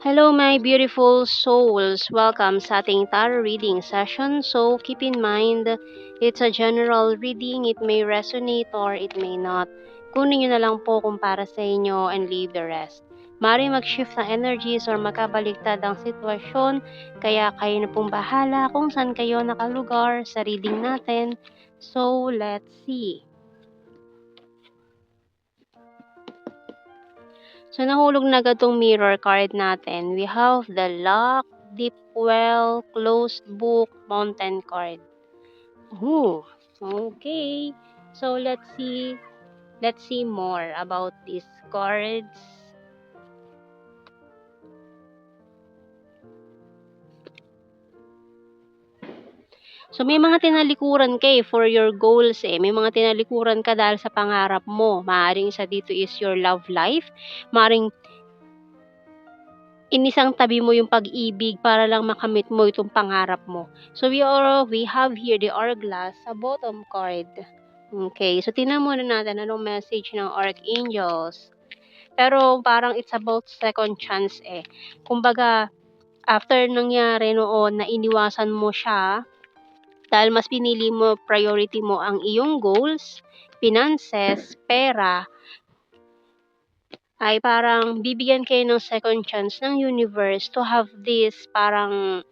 Hello, my beautiful souls. Welcome sa ating tarot reading session. So, keep in mind, it's a general reading. It may resonate or it may not. Kunin nyo na lang po kung para sa inyo and leave the rest. Maaaring mag-shift ng energies or magkabaliktad ang sitwasyon, kaya kayo na pong bahala kung saan kayo nakalugar sa reading natin. So, let's see. So, nahulog na agad tong mirror card natin. We have the Luck, Deep Well, Closed Book, Mountain card. Ooh, okay. So, let's see more about these cards. So, may mga tinalikuran ka for your goals eh. May mga tinalikuran ka dahil sa pangarap mo. Maaring isa dito is your love life. Maaring inisang tabi mo yung pag-ibig para lang makamit mo itong pangarap mo. So, we have here the Hourglass sa bottom card. Okay, so tingnan muna natin anong message ng Archangels. Pero parang it's about second chance eh. Kumbaga, after nangyari noon na iniwasan mo siya, dahil mas pinili mo, priority mo ang iyong goals, finances, pera, ay parang bibigyan kayo ng second chance ng universe to have this parang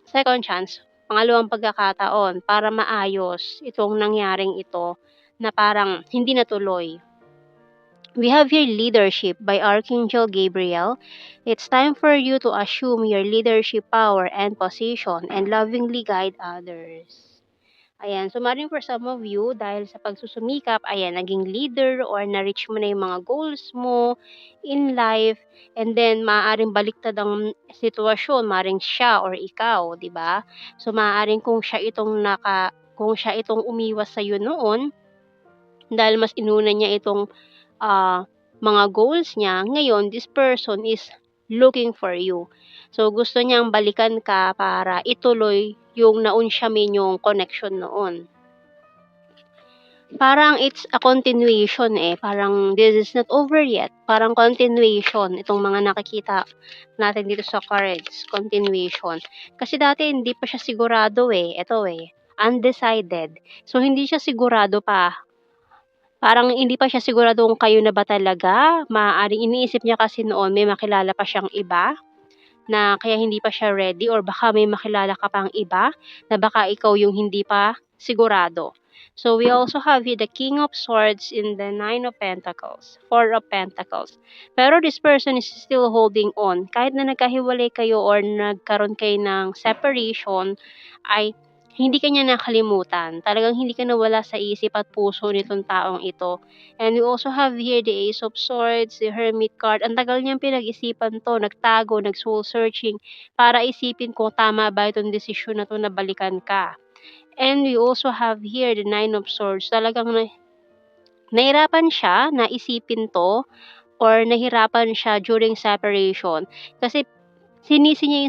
second chance, pangalawang pagkakataon para maayos itong nangyaring ito na parang hindi natuloy. We have here leadership by Archangel Gabriel. It's time for you to assume your leadership power and position and lovingly guide others. Ayan, so maaaring for some of you, dahil sa pagsusumikap, ayan, naging leader or na-reach mo na yung mga goals mo in life, and then maaaring baliktad ang sitwasyon, maaaring siya or ikaw, di ba? So maaaring kung siya itong umiwas sa iyo noon, dahil mas inuna niya itong mga goals niya, ngayon this person is looking for you. So gusto niyang balikan ka para ituloy yung naunsyamin yung connection noon. Parang it's a continuation eh. Parang this is not over yet. Parang continuation itong mga nakikita natin dito sa cards. Continuation. Kasi dati hindi pa siya sigurado eh. Ito eh. Undecided. So hindi siya sigurado pa. Parang hindi pa siya sigurado kung kayo na ba talaga. Maaaring iniisip niya kasi noon may makilala pa siyang iba na kaya hindi pa siya ready, or baka may makilala ka pang iba na baka ikaw yung hindi pa sigurado. So we also have here the King of Swords in the Nine of Pentacles, Four of Pentacles. Pero this person is still holding on. Kahit na nagkahiwalay kayo or nagkaroon kayo ng separation, ay hindi ka niya nakalimutan. Talagang hindi ka nawala sa isip at puso nitong taong ito. And we also have here the Ace of Swords, the Hermit card. Ang tagal niyang pinag-isipan to, nagtago, nag-soul searching, para isipin kung tama ba itong desisyon na to na balikan ka. And we also have here the Nine of Swords. Talagang nahirapan siya na isipin to, or nahirapan siya during separation. Kasi sinisisi niya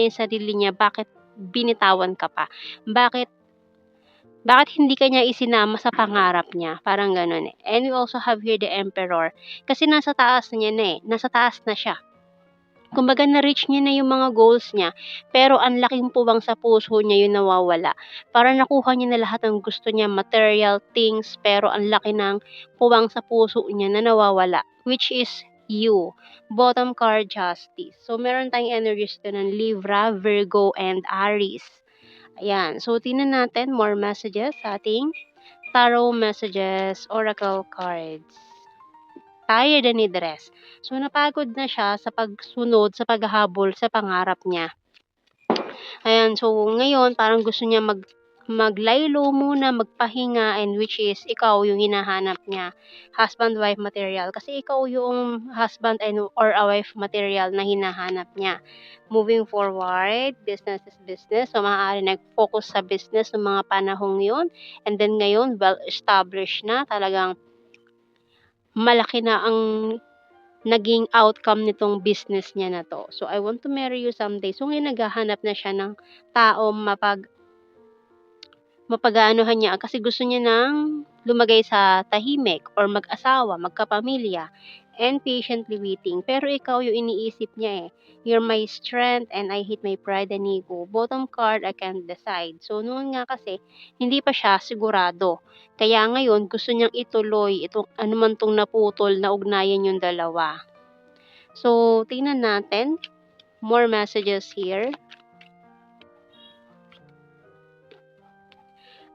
yung sarili niya, bakit binitawan ka pa? Bakit hindi ka niya isinama sa pangarap niya? Parang gano'n eh. And we also have here the Emperor. Kasi nasa taas na niya na eh. Nasa taas na siya. Kumbaga na-reach niya na yung mga goals niya, pero ang laking puwang sa puso niya yung nawawala. Parang nakuha niya na lahat ng gusto niya, material things, pero ang laki ng puwang sa puso niya na nawawala, which is you. Bottom card, Justice. So, meron tayong energies dito ng Libra, Virgo, and Aries. Ayan. So, tingnan natin more messages sa ating tarot messages, oracle cards. Tired and dress. So, napagod na siya sa pagsunod, sa paghahabol sa pangarap niya. Ayan, so ngayon parang gusto niya maglaylo muna, magpahinga, and which is ikaw yung hinahanap niya. Husband-wife material. Kasi ikaw yung husband or a wife material na hinahanap niya. Moving forward, business is business. So, maaari nag-focus sa business ng mga panahong yun. And then ngayon, well-established na. Talagang malaki na ang naging outcome nitong business niya na to. So, I want to marry you someday. So, ngayon naghahanap na siya ng tao mapag-aanuhan niya kasi gusto niya nang lumagay sa tahimik or mag-asawa, magkapamilya. and patiently waiting. Pero ikaw yung iniisip niya eh. You're my strength and I hate my pride and ego. Bottom card, I can't decide. So, noon nga kasi, hindi pa siya sigurado. Kaya ngayon, gusto niyang ituloy itong ano man tong naputol na ugnayan yung dalawa. So, tingnan natin. More messages here.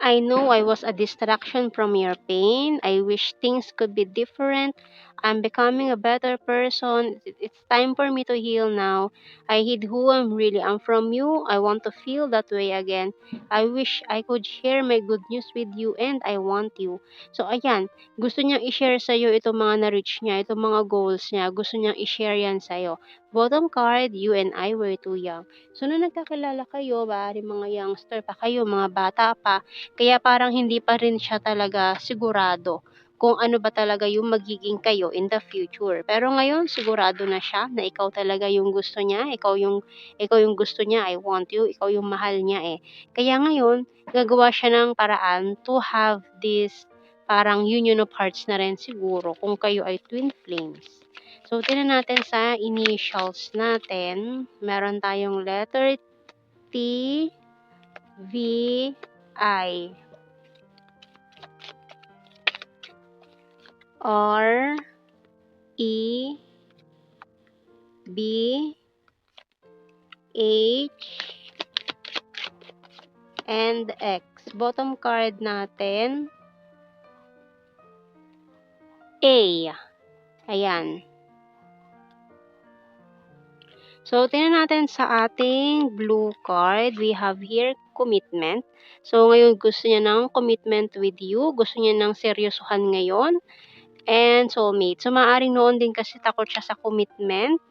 I know I was a distraction from your pain. I wish things could be different. I'm becoming a better person. It's time for me to heal now. I hid who I'm really am from you. I want to feel that way again. I wish I could share my good news with you and I want you. So ayan, gusto niyang i-share sa'yo itong mga na-reach niya, itong mga goals niya. Gusto niyang i-share yan sa'yo. Bottom card, you and I were too young. So nung nagkakilala kayo, maaari mga youngster pa kayo, mga bata pa, kaya parang hindi pa rin siya talaga sigurado kung ano ba talaga yung magiging kayo in the future. Pero ngayon sigurado na siya na ikaw talaga yung gusto niya, ikaw yung gusto niya, I want you, ikaw yung mahal niya eh. Kaya ngayon, gagawa siya ng paraan to have this parang union of hearts na rin siguro kung kayo ay twin flames. So, tingnan natin sa initials natin. Meron tayong letter T, V, I, R, E, B, H, and X. Bottom card natin, A. Ayan. So, tingnan natin sa ating blue card. We have here commitment. So, ngayon gusto niya ng commitment with you. Gusto niya ng seryosohan ngayon. And soulmate. So, maaaring noon din kasi takot siya sa commitment.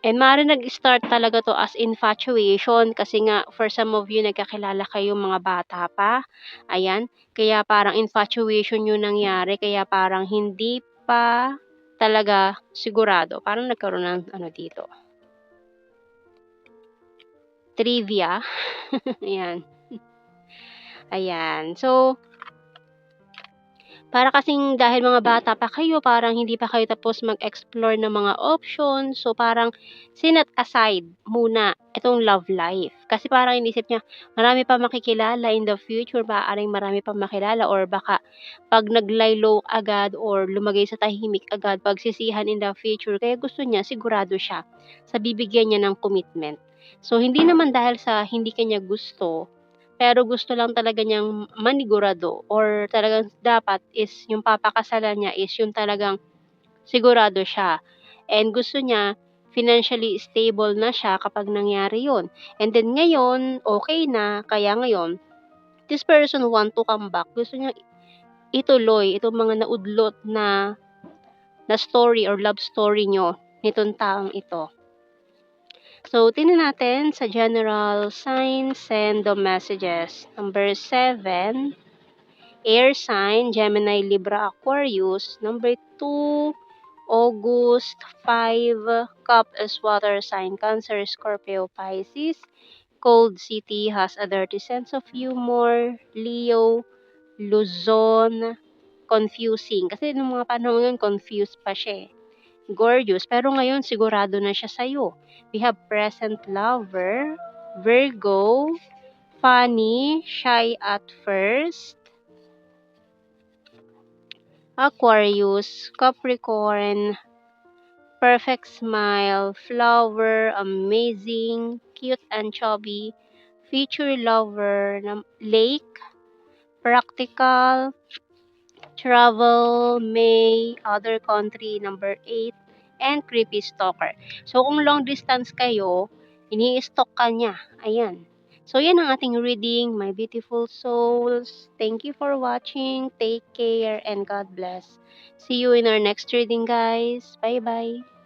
And maaaring nag-start talaga to as infatuation kasi nga for some of you nagkakilala kayo mga bata pa. Ayan. Kaya parang infatuation yung nangyari. Kaya parang hindi pa talaga sigurado. Parang nagkaroon ng ano dito. Trivia. Ayan. Ayan. So, para kasing dahil mga bata pa kayo, parang hindi pa kayo tapos mag-explore ng mga options. So, parang sinet aside muna itong love life. Kasi parang inisip niya, marami pa makikilala in the future, maaaring marami pa makilala or baka pag nag-lie low agad or lumagay sa tahimik agad, pagsisihan in the future. Kaya gusto niya, sigurado siya sa bibigyan niya ng commitment. So, hindi naman dahil sa hindi kanya gusto, pero gusto lang talaga niyang manigurado or talagang dapat is yung papakasalan niya is yung talagang sigurado siya. And gusto niya financially stable na siya kapag nangyari yun. And then ngayon, okay na, kaya ngayon, this person want to come back. Gusto niya ituloy itong mga naudlot na story or love story nyo nitong taong ito. So, tingnan natin sa general signs, send the messages. Number 7, air sign, Gemini, Libra, Aquarius. Number 2, August. 5, Cup is water sign, Cancer, Scorpio, Pisces. Cold City has a dirty sense of humor. Leo, Luzon, confusing. Kasi nung mga panahon yun, confused pa siya eh. Gorgeous, pero ngayon sigurado na siya sa'yo. We have present lover, Virgo, funny, shy at first, Aquarius, Capricorn, perfect smile, flower, amazing, cute and chubby, future lover, lake, practical, travel, May, other country, number 8, and creepy stalker. So, kung long distance kayo, ini-stalk ka niya. Ayan. So, yan ang ating reading, my beautiful souls. Thank you for watching. Take care and God bless. See you in our next reading, guys. Bye-bye.